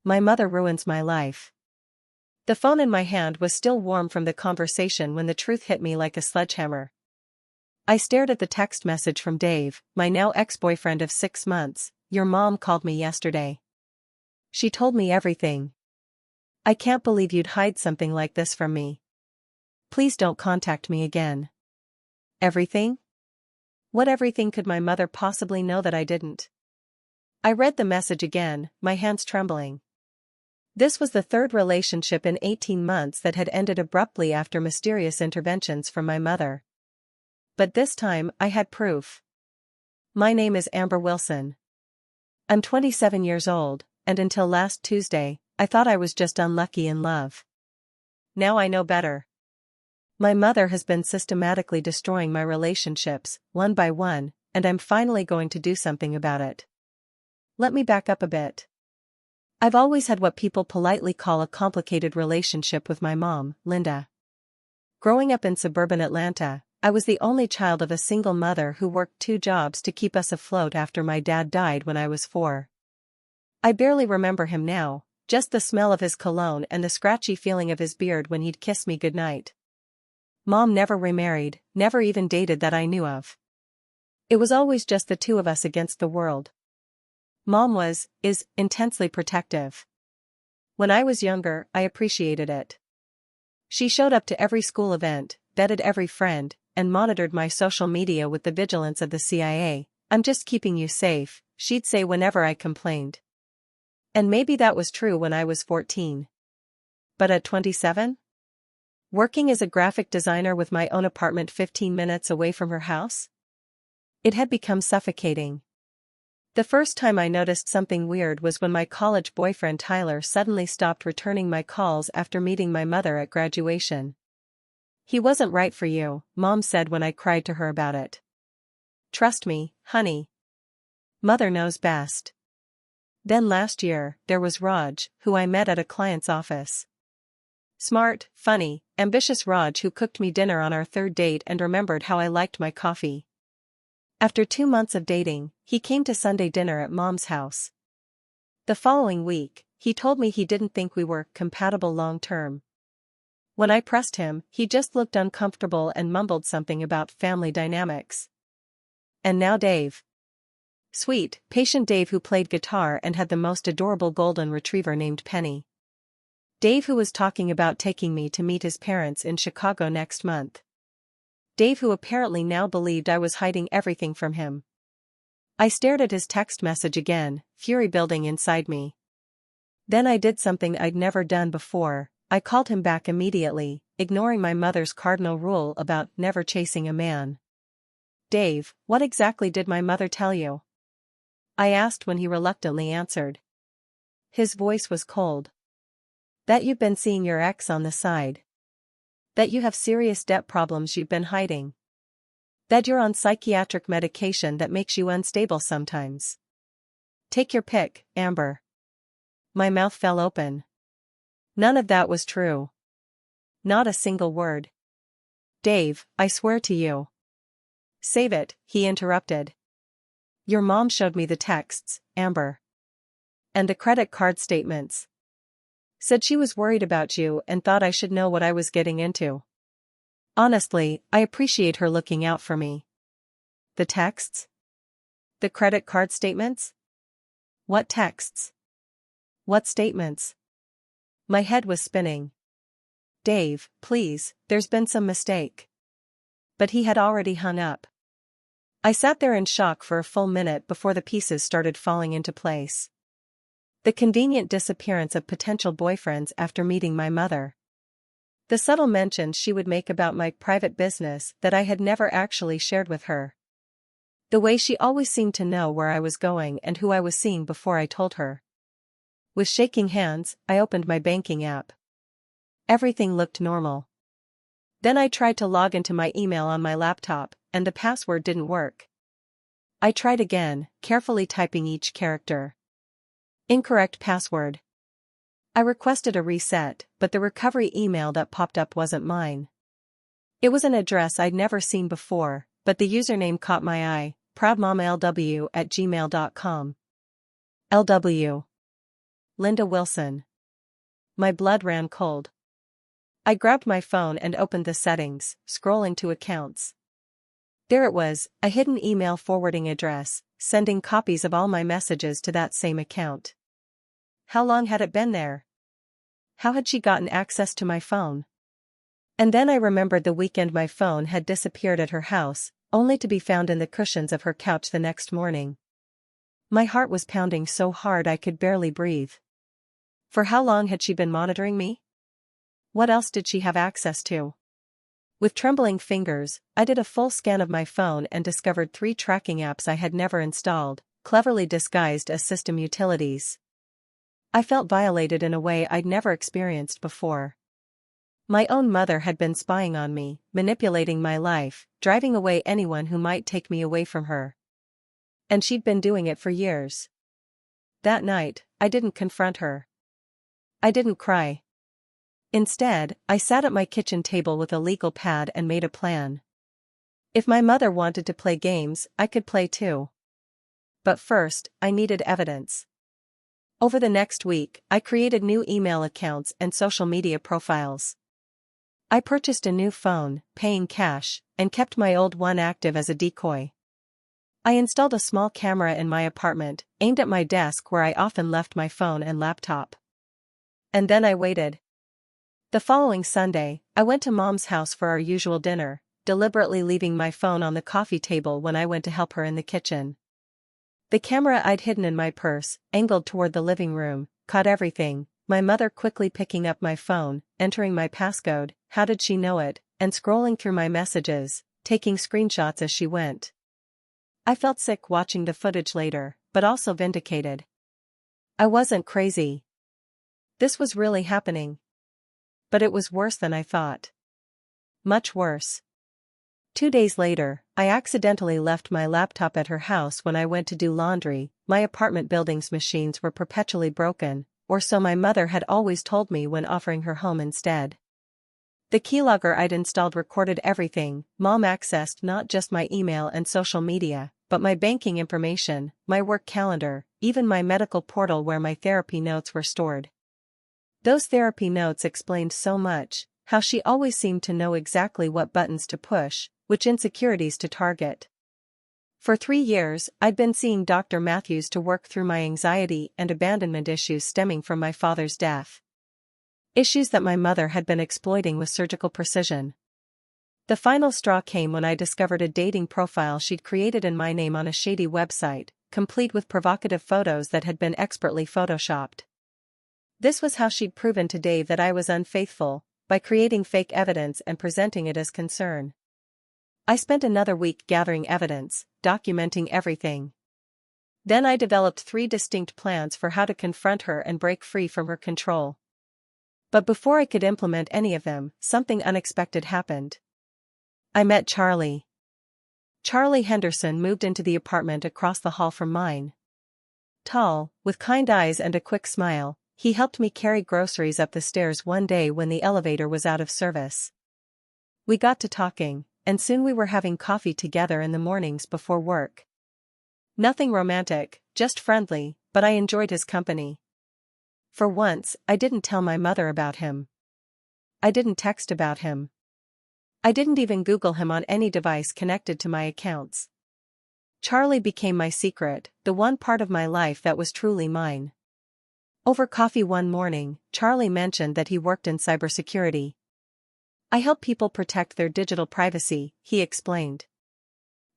My mother ruins my life. The phone in my hand was still warm from the conversation when the truth hit me like a sledgehammer. I stared at the text message from Dave, my now ex-boyfriend of 6 months. Your mom called me yesterday. She told me everything. I can't believe you'd hide something like this from me. Please don't contact me again. Everything? What everything could my mother possibly know that I didn't? I read the message again, my hands trembling. This was the third relationship in 18 months that had ended abruptly after mysterious interventions from my mother. But this time I had proof. My name is Amber Wilson. I'm 27 years old, and until last Tuesday, I thought I was just unlucky in love. Now I know better. My mother has been systematically destroying my relationships, one by one, and I'm finally going to do something about it. Let me back up a bit. I've always had what people politely call a complicated relationship with my mom, Linda. Growing up in suburban Atlanta, I was the only child of a single mother who worked 2 jobs to keep us afloat after my dad died when I was 4. I barely remember him now, just the smell of his cologne and the scratchy feeling of his beard when he'd kiss me goodnight. Mom never remarried, never even dated that I knew of. It was always just the 2 of us against the world. Mom is intensely protective. When I was younger, I appreciated it. She showed up to every school event, vetted every friend, and monitored my social media with the vigilance of the CIA. I'm just keeping you safe, she'd say whenever I complained. And maybe that was true when I was 14. But at 27? Working as a graphic designer with my own apartment 15 minutes away from her house? It had become suffocating. The first time I noticed something weird was when my college boyfriend Tyler suddenly stopped returning my calls after meeting my mother at graduation. He wasn't right for you, Mom said when I cried to her about it. Trust me, honey. Mother knows best. Then last year, there was Raj, who I met at a client's office. Smart, funny, ambitious Raj who cooked me dinner on our 3rd date and remembered how I liked my coffee. After 2 months of dating, he came to Sunday dinner at Mom's house. The following week, he told me he didn't think we were compatible long-term. When I pressed him, he just looked uncomfortable and mumbled something about family dynamics. And now Dave. Sweet, patient Dave who played guitar and had the most adorable golden retriever named Penny. Dave who was talking about taking me to meet his parents in Chicago next month. Dave who apparently now believed I was hiding everything from him. I stared at his text message again, fury building inside me. Then I did something I'd never done before. I called him back immediately, ignoring my mother's cardinal rule about never chasing a man. Dave, what exactly did my mother tell you? I asked when he reluctantly answered. His voice was cold. That you've been seeing your ex on the side. That you have serious debt problems you've been hiding. That you're on psychiatric medication that makes you unstable sometimes. Take your pick, Amber. My mouth fell open. None of that was true. Not a single word. Dave, I swear to you. Save it, he interrupted. Your mom showed me the texts, Amber. And the credit card statements. Said she was worried about you and thought I should know what I was getting into. Honestly, I appreciate her looking out for me. The texts? The credit card statements? What texts? What statements? My head was spinning. Dave, please, there's been some mistake. But he had already hung up. I sat there in shock for a full minute before the pieces started falling into place. The convenient disappearance of potential boyfriends after meeting my mother. The subtle mentions she would make about my private business that I had never actually shared with her. The way she always seemed to know where I was going and who I was seeing before I told her. With shaking hands, I opened my banking app. Everything looked normal. Then I tried to log into my email on my laptop, and the password didn't work. I tried again, carefully typing each character. Incorrect password. I requested a reset, but the recovery email that popped up wasn't mine. It was an address I'd never seen before, but the username caught my eye, proudmomlw@gmail.com. LW. Linda Wilson. My blood ran cold. I grabbed my phone and opened the settings, scrolling to accounts. There it was, a hidden email forwarding address, sending copies of all my messages to that same account. How long had it been there? How had she gotten access to my phone? And then I remembered the weekend my phone had disappeared at her house, only to be found in the cushions of her couch the next morning. My heart was pounding so hard I could barely breathe. For how long had she been monitoring me? What else did she have access to? With trembling fingers, I did a full scan of my phone and discovered 3 tracking apps I had never installed, cleverly disguised as system utilities. I felt violated in a way I'd never experienced before. My own mother had been spying on me, manipulating my life, driving away anyone who might take me away from her. And she'd been doing it for years. That night, I didn't confront her. I didn't cry. Instead, I sat at my kitchen table with a legal pad and made a plan. If my mother wanted to play games, I could play too. But first, I needed evidence. Over the next week, I created new email accounts and social media profiles. I purchased a new phone, paying cash, and kept my old one active as a decoy. I installed a small camera in my apartment, aimed at my desk where I often left my phone and laptop. And then I waited. The following Sunday, I went to Mom's house for our usual dinner, deliberately leaving my phone on the coffee table when I went to help her in the kitchen. The camera I'd hidden in my purse, angled toward the living room, caught everything, my mother quickly picking up my phone, entering my passcode, how did she know it, and scrolling through my messages, taking screenshots as she went. I felt sick watching the footage later, but also vindicated. I wasn't crazy. This was really happening. But it was worse than I thought. Much worse. 2 days later, I accidentally left my laptop at her house when I went to do laundry. My apartment building's machines were perpetually broken, or so my mother had always told me when offering her home instead. The keylogger I'd installed recorded everything. Mom accessed not just my email and social media, but my banking information, my work calendar, even my medical portal where my therapy notes were stored. Those therapy notes explained so much, how she always seemed to know exactly what buttons to push, which insecurities to target. For 3 years, I'd been seeing Dr. Matthews to work through my anxiety and abandonment issues stemming from my father's death. Issues that my mother had been exploiting with surgical precision. The final straw came when I discovered a dating profile she'd created in my name on a shady website, complete with provocative photos that had been expertly photoshopped. This was how she'd proven to Dave that I was unfaithful, by creating fake evidence and presenting it as concern. I spent another week gathering evidence, documenting everything. Then I developed 3 distinct plans for how to confront her and break free from her control. But before I could implement any of them, something unexpected happened. I met Charlie. Charlie Henderson moved into the apartment across the hall from mine. Tall, with kind eyes and a quick smile, he helped me carry groceries up the stairs one day when the elevator was out of service. We got to talking, and soon we were having coffee together in the mornings before work. Nothing romantic, just friendly, but I enjoyed his company. For once, I didn't tell my mother about him. I didn't text about him. I didn't even Google him on any device connected to my accounts. Charlie became my secret, the one part of my life that was truly mine. Over coffee one morning, Charlie mentioned that he worked in cybersecurity. I help people protect their digital privacy, he explained.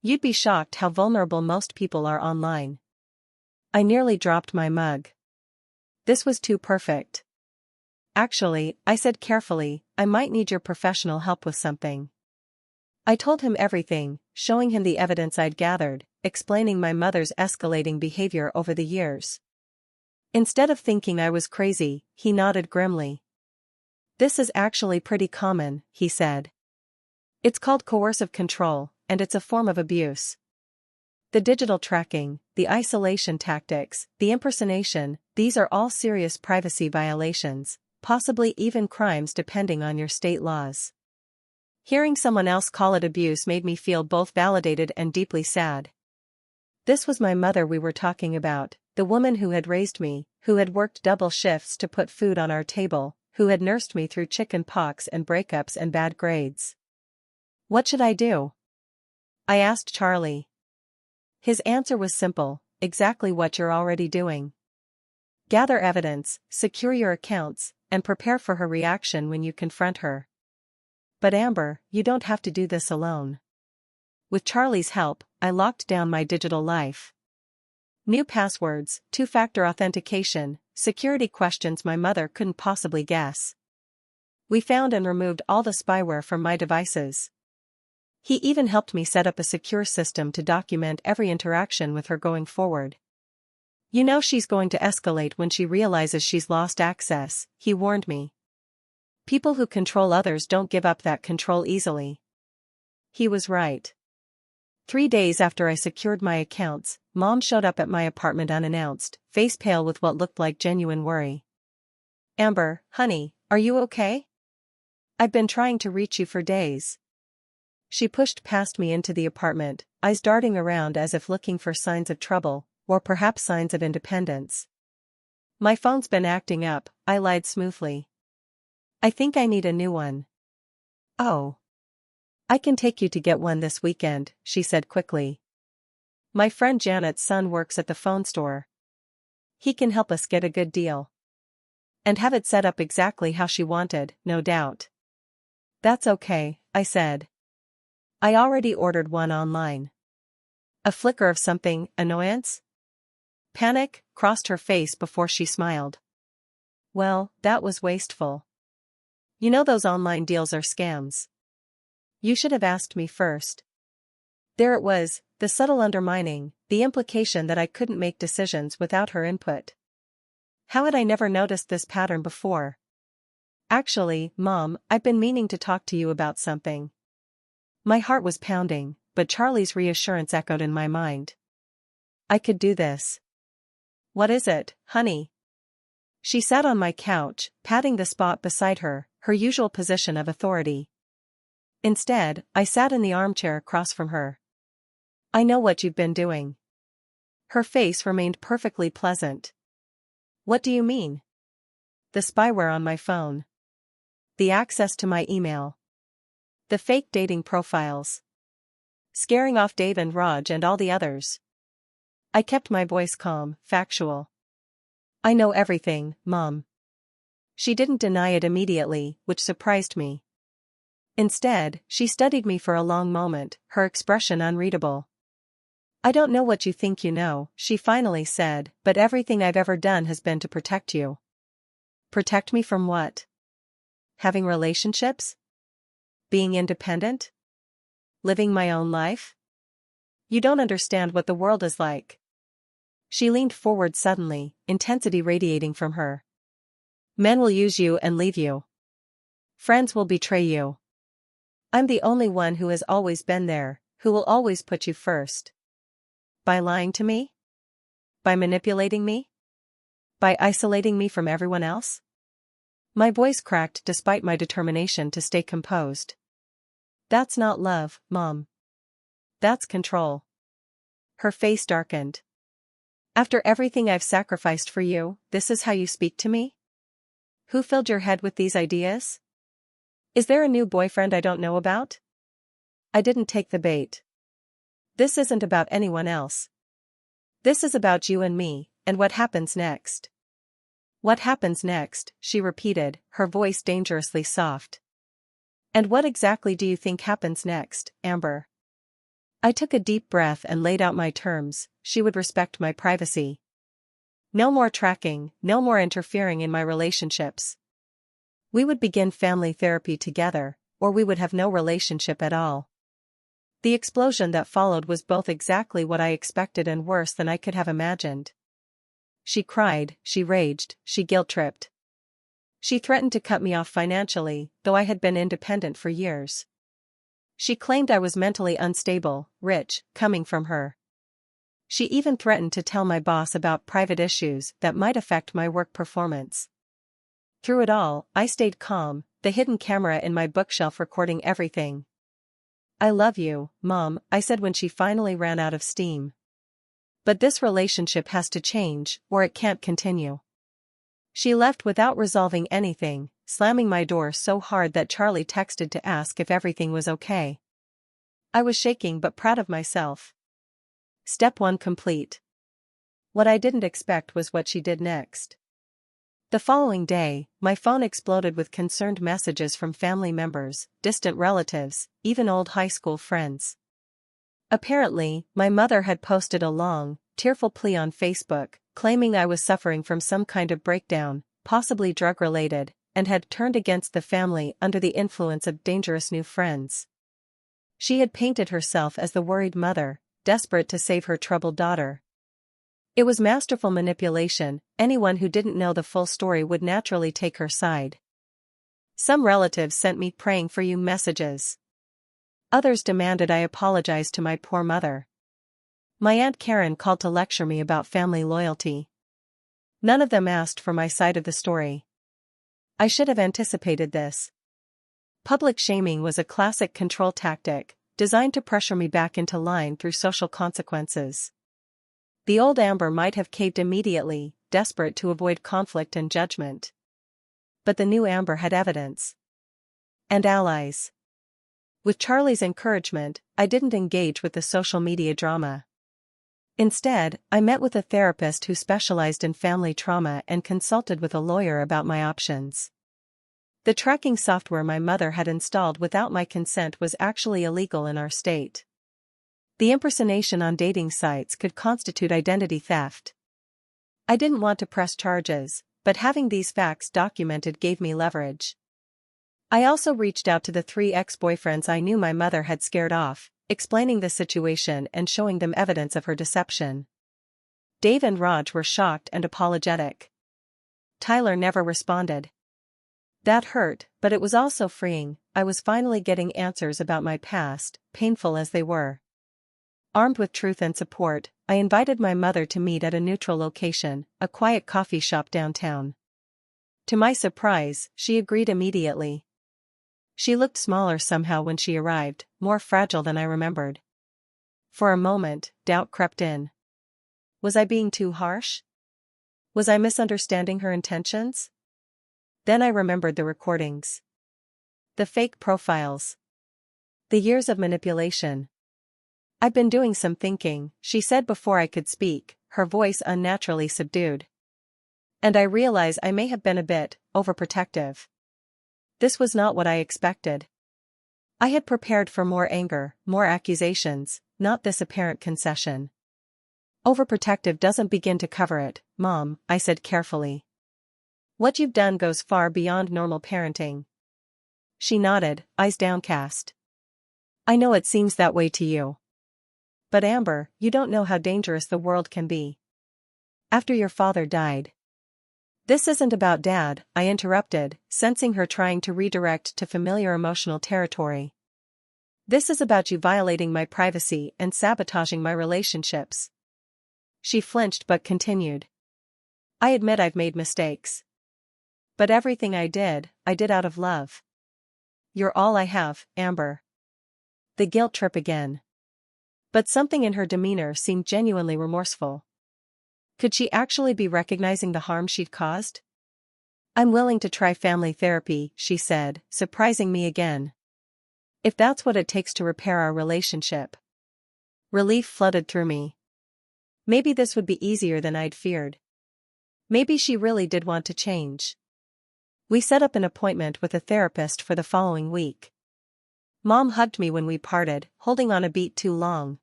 You'd be shocked how vulnerable most people are online. I nearly dropped my mug. This was too perfect. Actually, I said carefully, I might need your professional help with something. I told him everything, showing him the evidence I'd gathered, explaining my mother's escalating behavior over the years. Instead of thinking I was crazy, he nodded grimly. This is actually pretty common, he said. It's called coercive control, and it's a form of abuse. The digital tracking, the isolation tactics, the impersonation, these are all serious privacy violations, possibly even crimes depending on your state laws. Hearing someone else call it abuse made me feel both validated and deeply sad. This was my mother we were talking about, the woman who had raised me, who had worked double shifts to put food on our table, who had nursed me through chicken pox and breakups and bad grades. What should I do? I asked Charlie. His answer was simple, exactly what you're already doing. Gather evidence, secure your accounts, and prepare for her reaction when you confront her. But Amber, you don't have to do this alone. With Charlie's help, I locked down my digital life. New passwords, two-factor authentication, security questions my mother couldn't possibly guess. We found and removed all the spyware from my devices. He even helped me set up a secure system to document every interaction with her going forward. You know she's going to escalate when she realizes she's lost access, he warned me. People who control others don't give up that control easily. He was right. 3 days after I secured my accounts, Mom showed up at my apartment unannounced, face pale with what looked like genuine worry. Amber, honey, are you okay? I've been trying to reach you for days. She pushed past me into the apartment, eyes darting around as if looking for signs of trouble, or perhaps signs of independence. My phone's been acting up, I lied smoothly. I think I need a new one. Oh. I can take you to get one this weekend, she said quickly. My friend Janet's son works at the phone store. He can help us get a good deal. And have it set up exactly how she wanted, no doubt. That's okay, I said. I already ordered one online. A flicker of something, annoyance? Panic crossed her face before she smiled. Well, that was wasteful. You know those online deals are scams. You should have asked me first. There it was, the subtle undermining, the implication that I couldn't make decisions without her input. How had I never noticed this pattern before? Actually, Mom, I've been meaning to talk to you about something. My heart was pounding, but Charlie's reassurance echoed in my mind. I could do this. What is it, honey? She sat on my couch, patting the spot beside her, her usual position of authority. Instead, I sat in the armchair across from her. I know what you've been doing. Her face remained perfectly pleasant. What do you mean? The spyware on my phone. The access to my email. The fake dating profiles. Scaring off Dave and Raj and all the others. I kept my voice calm, factual. I know everything, Mom. She didn't deny it immediately, which surprised me. Instead, she studied me for a long moment, her expression unreadable. I don't know what you think you know, she finally said, but everything I've ever done has been to protect you. Protect me from what? Having relationships? Being independent? Living my own life? You don't understand what the world is like. She leaned forward suddenly, intensity radiating from her. Men will use you and leave you. Friends will betray you. I'm the only one who has always been there, who will always put you first. By lying to me? By manipulating me? By isolating me from everyone else? My voice cracked despite my determination to stay composed. That's not love, Mom. That's control. Her face darkened. After everything I've sacrificed for you, this is how you speak to me? Who filled your head with these ideas? Is there a new boyfriend I don't know about? I didn't take the bait. This isn't about anyone else. This is about you and me, and what happens next. What happens next, she repeated, her voice dangerously soft. And what exactly do you think happens next, Amber? I took a deep breath and laid out my terms. She would respect my privacy. No more tracking, no more interfering in my relationships. We would begin family therapy together, or we would have no relationship at all. The explosion that followed was both exactly what I expected and worse than I could have imagined. She cried, she raged, she guilt-tripped. She threatened to cut me off financially, though I had been independent for years. She claimed I was mentally unstable, rich, coming from her. She even threatened to tell my boss about private issues that might affect my work performance. Through it all, I stayed calm, the hidden camera in my bookshelf recording everything. I love you, Mom, I said when she finally ran out of steam. But this relationship has to change, or it can't continue. She left without resolving anything, slamming my door so hard that Charlie texted to ask if everything was okay. I was shaking but proud of myself. Step 1 complete. What I didn't expect was what she did next. The following day, my phone exploded with concerned messages from family members, distant relatives, even old high school friends. Apparently, my mother had posted a long, tearful plea on Facebook, claiming I was suffering from some kind of breakdown, possibly drug-related, and had turned against the family under the influence of dangerous new friends. She had painted herself as the worried mother, desperate to save her troubled daughter. It was masterful manipulation. Anyone who didn't know the full story would naturally take her side. Some relatives sent me praying for you messages. Others demanded I apologize to my poor mother. My Aunt Karen called to lecture me about family loyalty. None of them asked for my side of the story. I should have anticipated this. Public shaming was a classic control tactic, designed to pressure me back into line through social consequences. The old Amber might have caved immediately, desperate to avoid conflict and judgment. But the new Amber had evidence. And allies. With Charlie's encouragement, I didn't engage with the social media drama. Instead, I met with a therapist who specialized in family trauma and consulted with a lawyer about my options. The tracking software my mother had installed without my consent was actually illegal in our state. The impersonation on dating sites could constitute identity theft. I didn't want to press charges, but having these facts documented gave me leverage. I also reached out to the 3 ex-boyfriends I knew my mother had scared off, explaining the situation and showing them evidence of her deception. Dave and Raj were shocked and apologetic. Tyler never responded. That hurt, but it was also freeing. I was finally getting answers about my past, painful as they were. Armed with truth and support, I invited my mother to meet at a neutral location, a quiet coffee shop downtown. To my surprise, she agreed immediately. She looked smaller somehow when she arrived, more fragile than I remembered. For a moment, doubt crept in. Was I being too harsh? Was I misunderstanding her intentions? Then I remembered the recordings. The fake profiles. The years of manipulation. I've been doing some thinking, she said before I could speak, her voice unnaturally subdued. And I realize I may have been a bit overprotective. This was not what I expected. I had prepared for more anger, more accusations, not this apparent concession. Overprotective doesn't begin to cover it, Mom, I said carefully. What you've done goes far beyond normal parenting. She nodded, eyes downcast. I know it seems that way to you. But Amber, you don't know how dangerous the world can be. After your father died. This isn't about Dad, I interrupted, sensing her trying to redirect to familiar emotional territory. This is about you violating my privacy and sabotaging my relationships. She flinched but continued. I admit I've made mistakes. But everything I did out of love. You're all I have, Amber. The guilt trip again. But something in her demeanor seemed genuinely remorseful. Could she actually be recognizing the harm she'd caused? I'm willing to try family therapy, she said, surprising me again. If that's what it takes to repair our relationship. Relief flooded through me. Maybe this would be easier than I'd feared. Maybe she really did want to change. We set up an appointment with a therapist for the following week. Mom hugged me when we parted, holding on a beat too long.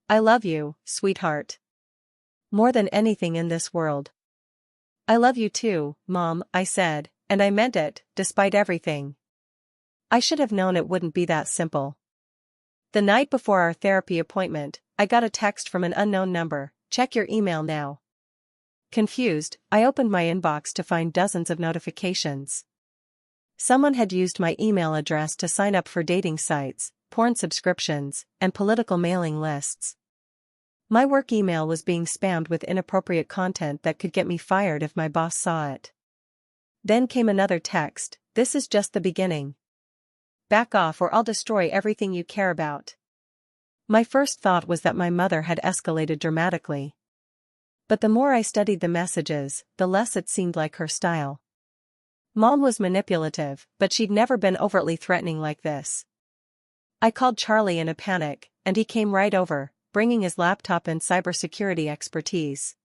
I love you, sweetheart. More than anything in this world. I love you too, Mom, I said, and I meant it, despite everything. I should have known it wouldn't be that simple. The night before our therapy appointment, I got a text from an unknown number, check your email now. Confused, I opened my inbox to find dozens of notifications. Someone had used my email address to sign up for dating sites, porn subscriptions, and political mailing lists. My work email was being spammed with inappropriate content that could get me fired if my boss saw it. Then came another text, this is just the beginning. Back off or I'll destroy everything you care about. My first thought was that my mother had escalated dramatically. But the more I studied the messages, the less it seemed like her style. Mom was manipulative, but she'd never been overtly threatening like this. I called Charlie in a panic, and he came right over, bringing his laptop and cybersecurity expertise.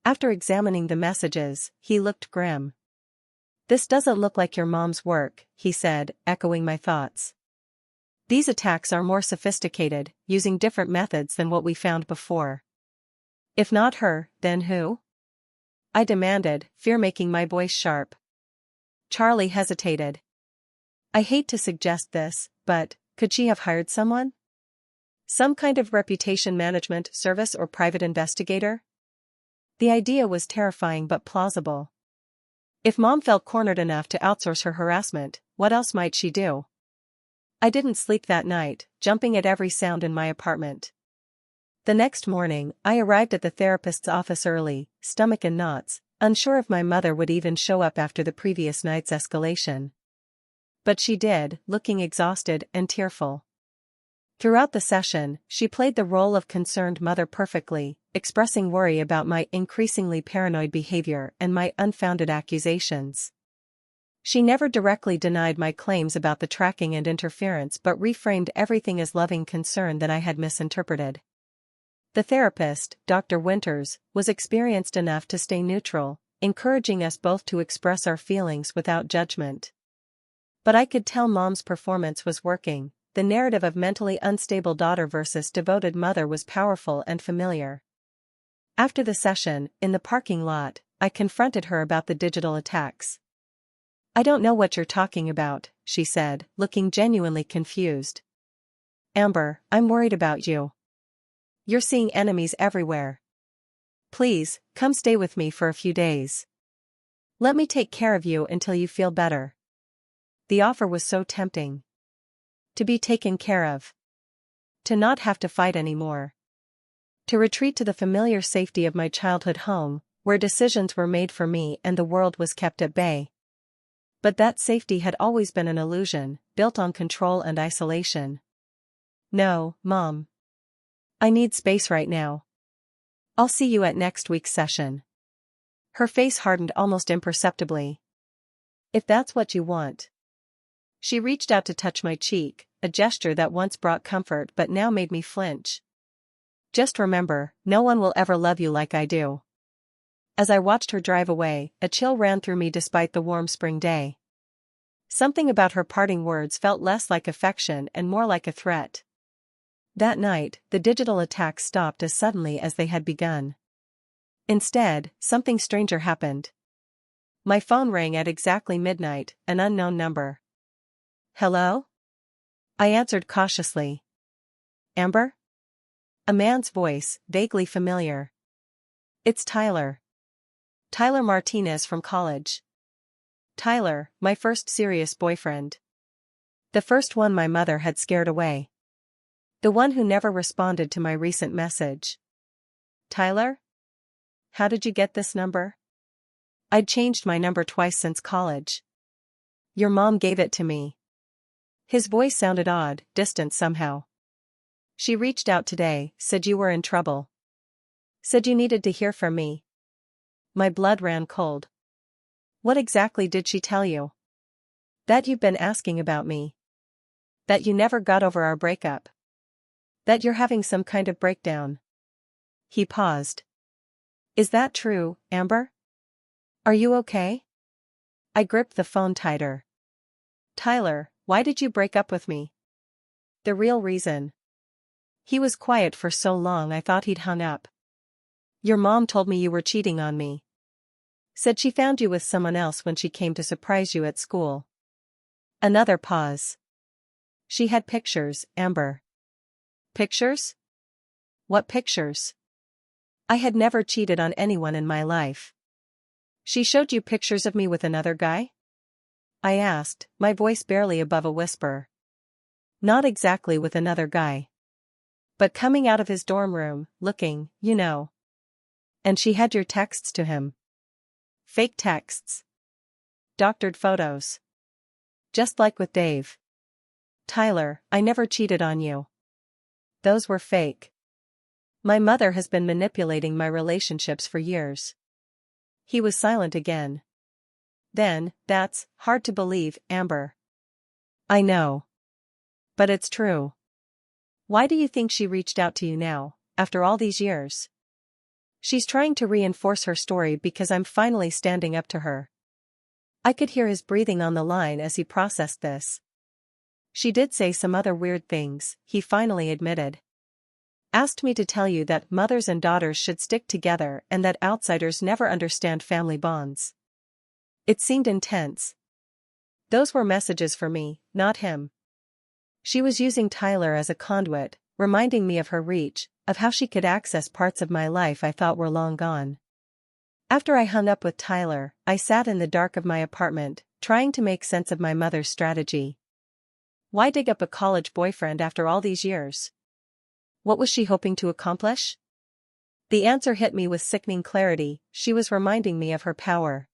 After examining the messages, he looked grim. "This doesn't look like your mom's work," he said, echoing my thoughts. "These attacks are more sophisticated, using different methods than what we found before." "If not her, then who?" I demanded, fear making my voice sharp. Charlie hesitated. "I hate to suggest this, but could she have hired someone? Some kind of reputation management service or private investigator?" The idea was terrifying but plausible. If Mom felt cornered enough to outsource her harassment, what else might she do? I didn't sleep that night, jumping at every sound in my apartment. The next morning, I arrived at the therapist's office early, stomach in knots, unsure if my mother would even show up after the previous night's escalation. But she did, looking exhausted and tearful. Throughout the session, she played the role of concerned mother perfectly, expressing worry about my increasingly paranoid behavior and my unfounded accusations. She never directly denied my claims about the tracking and interference but reframed everything as loving concern that I had misinterpreted. The therapist, Dr. Winters, was experienced enough to stay neutral, encouraging us both to express our feelings without judgment. But I could tell Mom's performance was working. The narrative of mentally unstable daughter versus devoted mother was powerful and familiar. After the session, in the parking lot, I confronted her about the digital attacks. "I don't know what you're talking about," she said, looking genuinely confused. "Amber, I'm worried about you. You're seeing enemies everywhere. Please, come stay with me for a few days. Let me take care of you until you feel better." The offer was so tempting. To be taken care of. To not have to fight anymore. To retreat to the familiar safety of my childhood home, where decisions were made for me and the world was kept at bay. But that safety had always been an illusion, built on control and isolation. "No, Mom. I need space right now. I'll see you at next week's session." Her face hardened almost imperceptibly. "If that's what you want." She reached out to touch my cheek, a gesture that once brought comfort but now made me flinch. "Just remember, no one will ever love you like I do." As I watched her drive away, a chill ran through me despite the warm spring day. Something about her parting words felt less like affection and more like a threat. That night, the digital attacks stopped as suddenly as they had begun. Instead, something stranger happened. My phone rang at exactly midnight, an unknown number. "Hello?" I answered cautiously. "Amber?" A man's voice, vaguely familiar. "It's Tyler. Tyler Martinez from college." Tyler, my first serious boyfriend. The first one my mother had scared away. The one who never responded to my recent message. "Tyler? How did you get this number?" "I'd changed my number twice since college." "Your mom gave it to me." His voice sounded odd, distant somehow. "She reached out today, said you were in trouble. Said you needed to hear from me." My blood ran cold. "What exactly did she tell you?" "That you've been asking about me. That you never got over our breakup. That you're having some kind of breakdown." He paused. "Is that true, Amber? Are you okay?" I gripped the phone tighter. "Tyler, why did you break up with me?" "The real reason." He was quiet for so long I thought he'd hung up. "Your mom told me you were cheating on me. Said she found you with someone else when she came to surprise you at school." Another pause. "She had pictures, Amber." "Pictures? What pictures?" I had never cheated on anyone in my life. "She showed you pictures of me with another guy?" I asked, my voice barely above a whisper. "Not exactly with another guy. But coming out of his dorm room, looking, you know." "And she had your texts to him?" "Fake texts. Doctored photos. Just like with Dave." "Tyler, I never cheated on you." those were fake. My mother has been manipulating my relationships for years. He was silent again. Then, that's hard to believe, Amber. I know. But it's true. Why do you think she reached out to you now, after all these years? She's trying to reinforce her story because I'm finally standing up to her. I could hear his breathing on the line as he processed this. She did say some other weird things, he finally admitted. Asked me to tell you that mothers and daughters should stick together and that outsiders never understand family bonds. It seemed intense. Those were messages for me, not him. She was using Tyler as a conduit, reminding me of her reach, of how she could access parts of my life I thought were long gone. After I hung up with Tyler, I sat in the dark of my apartment, trying to make sense of my mother's strategy. Why dig up a college boyfriend after all these years? What was she hoping to accomplish? The answer hit me with sickening clarity. She was reminding me of her power.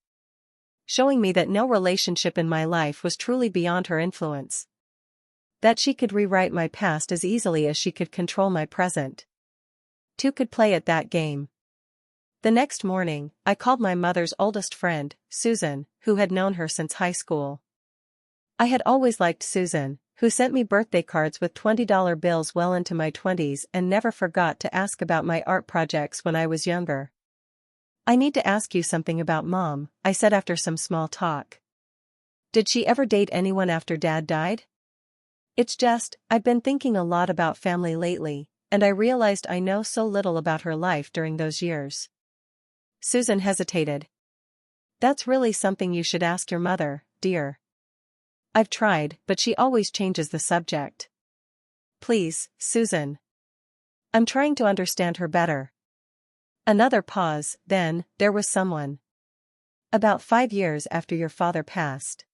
Showing me that no relationship in my life was truly beyond her influence. That she could rewrite my past as easily as she could control my present. Two could play at that game. The next morning, I called my mother's oldest friend, Susan, who had known her since high school. I had always liked Susan, who sent me birthday cards with $20 bills well into my 20s and never forgot to ask about my art projects when I was younger. I need to ask you something about Mom, I said after some small talk. Did she ever date anyone after Dad died? It's just, I've been thinking a lot about family lately, and I realized I know so little about her life during those years. Susan hesitated. That's really something you should ask your mother, dear. I've tried, but she always changes the subject. Please, Susan. I'm trying to understand her better. Another pause, then, there was someone. About 5 years after your father passed.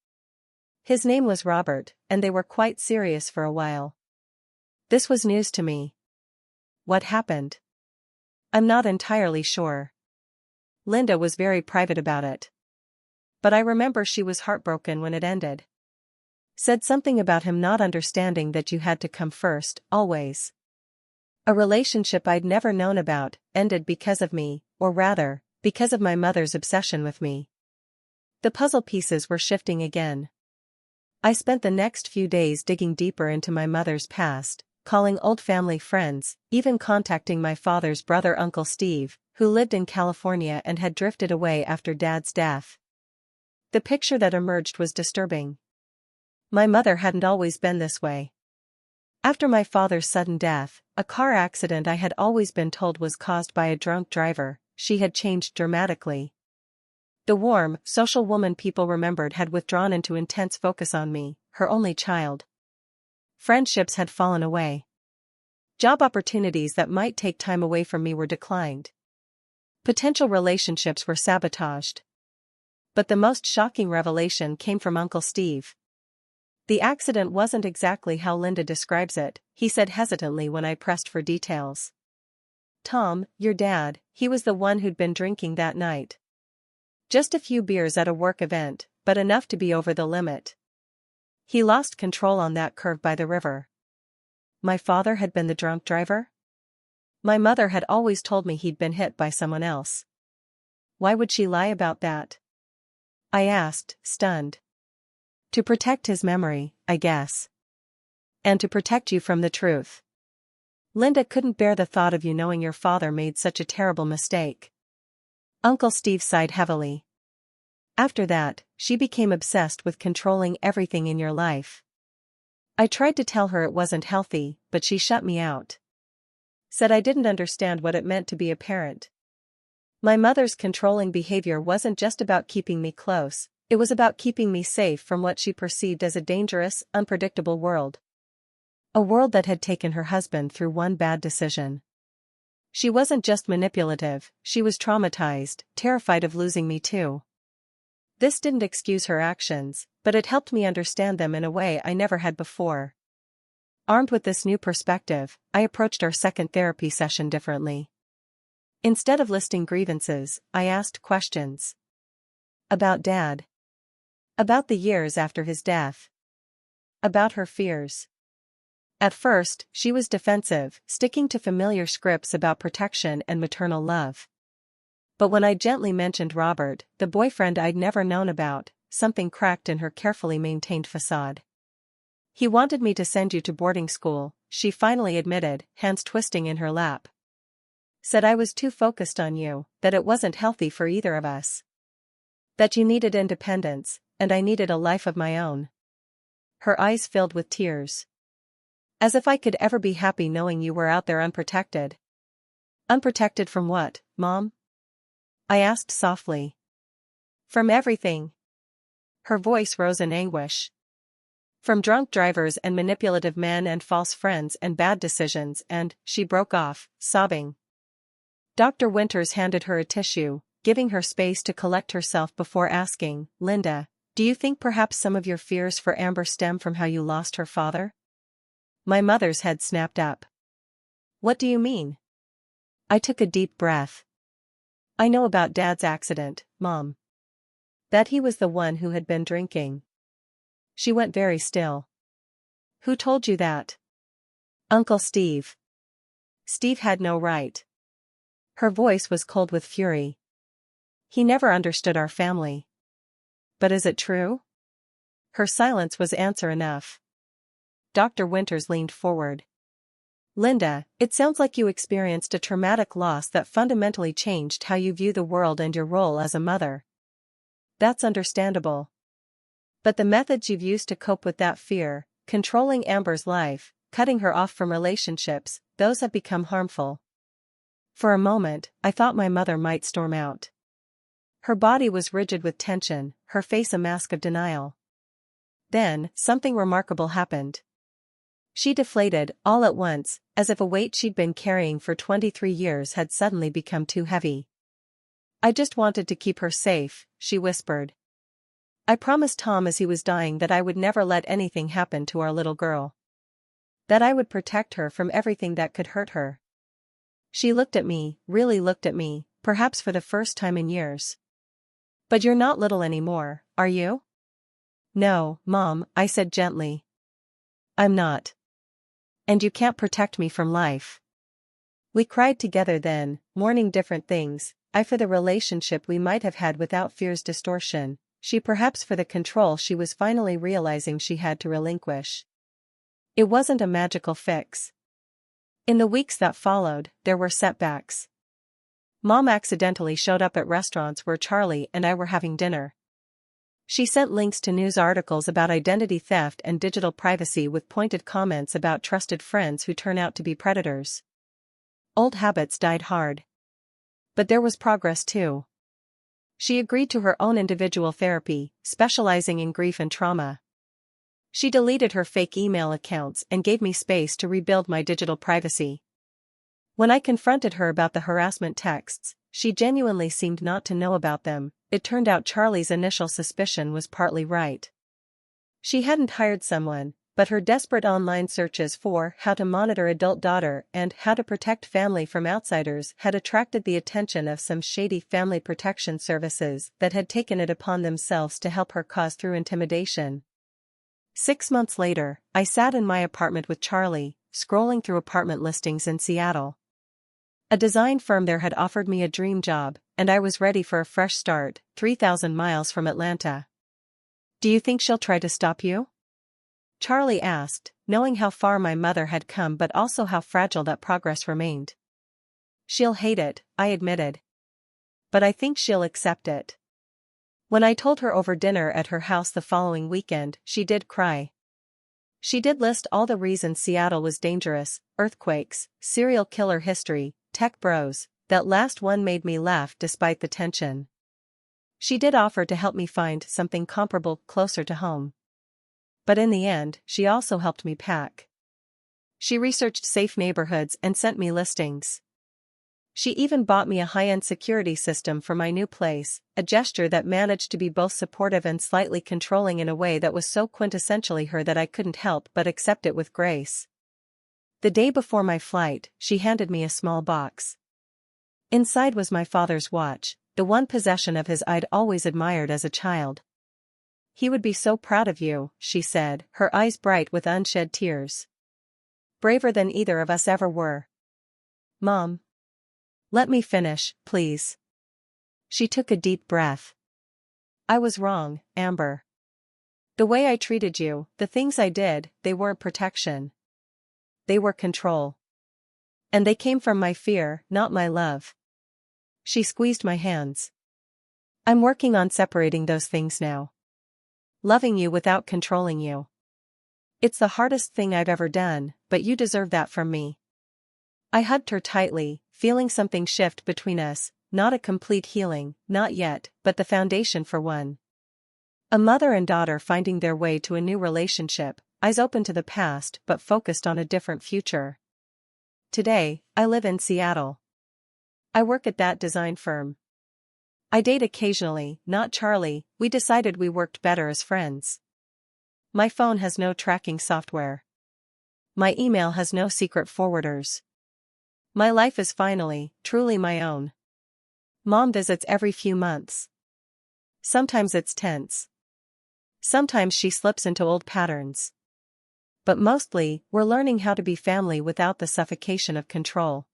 His name was Robert, and they were quite serious for a while. This was news to me. What happened? I'm not entirely sure. Linda was very private about it. But I remember she was heartbroken when it ended. Said something about him not understanding that you had to come first, always. A relationship I'd never known about, ended because of me, or rather, because of my mother's obsession with me. The puzzle pieces were shifting again. I spent the next few days digging deeper into my mother's past, calling old family friends, even contacting my father's brother Uncle Steve, who lived in California and had drifted away after Dad's death. The picture that emerged was disturbing. My mother hadn't always been this way. After my father's sudden death, a car accident I had always been told was caused by a drunk driver, she had changed dramatically. The warm, social woman people remembered had withdrawn into intense focus on me, her only child. Friendships had fallen away. Job opportunities that might take time away from me were declined. Potential relationships were sabotaged. But the most shocking revelation came from Uncle Steve. The accident wasn't exactly how Linda describes it, he said hesitantly when I pressed for details. Tom, your dad, he was the one who'd been drinking that night. Just a few beers at a work event, but enough to be over the limit. He lost control on that curve by the river. My father had been the drunk driver? My mother had always told me he'd been hit by someone else. Why would she lie about that? I asked, stunned. To protect his memory, I guess. And to protect you from the truth. Linda couldn't bear the thought of you knowing your father made such a terrible mistake. Uncle Steve sighed heavily. After that, she became obsessed with controlling everything in your life. I tried to tell her it wasn't healthy, but she shut me out. Said I didn't understand what it meant to be a parent. My mother's controlling behavior wasn't just about keeping me close, it was about keeping me safe from what she perceived as a dangerous, unpredictable world. A world that had taken her husband through one bad decision. She wasn't just manipulative, she was traumatized, terrified of losing me too. This didn't excuse her actions, but it helped me understand them in a way I never had before. Armed with this new perspective, I approached our second therapy session differently. Instead of listing grievances, I asked questions. About Dad. About the years after his death. About her fears. At first, she was defensive, sticking to familiar scripts about protection and maternal love. But when I gently mentioned Robert, the boyfriend I'd never known about, something cracked in her carefully maintained facade. "He wanted me to send you to boarding school," she finally admitted, hands twisting in her lap. "Said I was too focused on you, that it wasn't healthy for either of us. That you needed independence, and I needed a life of my own." Her eyes filled with tears. "As if I could ever be happy knowing you were out there unprotected." "Unprotected from what, Mom?" I asked softly. "From everything." Her voice rose in anguish. "From drunk drivers and manipulative men and false friends and bad decisions and," she broke off, sobbing. Dr. Winters handed her a tissue, giving her space to collect herself before asking, "Linda, do you think perhaps some of your fears for Amber stem from how you lost her father?" My mother's head snapped up. "What do you mean?" I took a deep breath. "I know about Dad's accident, Mom. That he was the one who had been drinking." She went very still. "Who told you that?" "Uncle Steve." "Steve had no right." Her voice was cold with fury. "He never understood our family." "But is it true?" Her silence was answer enough. Dr. Winters leaned forward. "Linda, it sounds like you experienced a traumatic loss that fundamentally changed how you view the world and your role as a mother. That's understandable. But the methods you've used to cope with that fear, controlling Amber's life, cutting her off from relationships, those have become harmful." For a moment, I thought my mother might storm out. Her body was rigid with tension, her face a mask of denial. Then, something remarkable happened. She deflated, all at once, as if a weight she'd been carrying for 23 years had suddenly become too heavy. "I just wanted to keep her safe," she whispered. "I promised Tom as he was dying that I would never let anything happen to our little girl. That I would protect her from everything that could hurt her." She looked at me, really looked at me, perhaps for the first time in years. "But you're not little anymore, are you?" "No, Mom," I said gently. "I'm not. And you can't protect me from life." We cried together then, mourning different things, I for the relationship we might have had without fear's distortion, she perhaps for the control she was finally realizing she had to relinquish. It wasn't a magical fix. In the weeks that followed, there were setbacks. Mom accidentally showed up at restaurants where Charlie and I were having dinner. She sent links to news articles about identity theft and digital privacy with pointed comments about trusted friends who turn out to be predators. Old habits died hard. But there was progress too. She agreed to her own individual therapy, specializing in grief and trauma. She deleted her fake email accounts and gave me space to rebuild my digital privacy. When I confronted her about the harassment texts, she genuinely seemed not to know about them. It turned out Charlie's initial suspicion was partly right. She hadn't hired someone, but her desperate online searches for how to monitor adult daughter and how to protect family from outsiders had attracted the attention of some shady family protection services that had taken it upon themselves to help her cause through intimidation. 6 months later, I sat in my apartment with Charlie, scrolling through apartment listings in Seattle. A design firm there had offered me a dream job, and I was ready for a fresh start, 3,000 miles from Atlanta. "Do you think she'll try to stop you?" Charlie asked, knowing how far my mother had come but also how fragile that progress remained. "She'll hate it," I admitted. "But I think she'll accept it." When I told her over dinner at her house the following weekend, she did cry. She did list all the reasons Seattle was dangerous: earthquakes, serial killer history, tech bros. That last one made me laugh despite the tension. She did offer to help me find something comparable closer to home. But in the end, she also helped me pack. She researched safe neighborhoods and sent me listings. She even bought me a high-end security system for my new place, a gesture that managed to be both supportive and slightly controlling in a way that was so quintessentially her that I couldn't help but accept it with grace. The day before my flight, she handed me a small box. Inside was my father's watch, the one possession of his I'd always admired as a child. "He would be so proud of you," she said, her eyes bright with unshed tears. Braver than either of us ever were. Mom. Let me finish, please. She took a deep breath. I was wrong, Amber. The way I treated you, the things I did, they weren't protection. They were control. And they came from my fear, not my love. She squeezed my hands. I'm working on separating those things now. Loving you without controlling you. It's the hardest thing I've ever done, but you deserve that from me. I hugged her tightly, feeling something shift between us, not a complete healing, not yet, but the foundation for one. A mother and daughter finding their way to a new relationship, eyes open to the past but focused on a different future. Today, I live in Seattle. I work at that design firm. I date occasionally, not Charlie, we decided we worked better as friends. My phone has no tracking software. My email has no secret forwarders. My life is finally, truly my own. Mom visits every few months. Sometimes it's tense. Sometimes she slips into old patterns. But mostly, we're learning how to be family without the suffocation of control.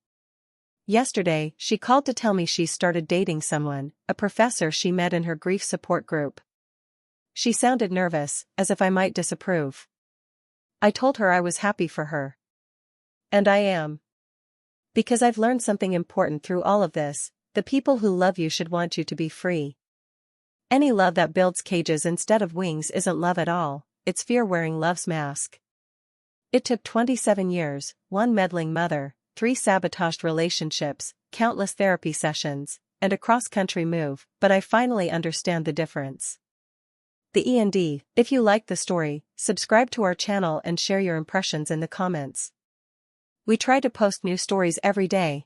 Yesterday, she called to tell me she started dating someone, a professor she met in her grief support group. She sounded nervous, as if I might disapprove. I told her I was happy for her. And I am. Because I've learned something important through all of this: the people who love you should want you to be free. Any love that builds cages instead of wings isn't love at all, it's fear wearing love's mask. It took 27 years, one meddling mother, 3 sabotaged relationships, countless therapy sessions, and a cross-country move, but I finally understand the difference. The E&D. If you liked the story, subscribe to our channel and share your impressions in the comments. We try to post new stories every day.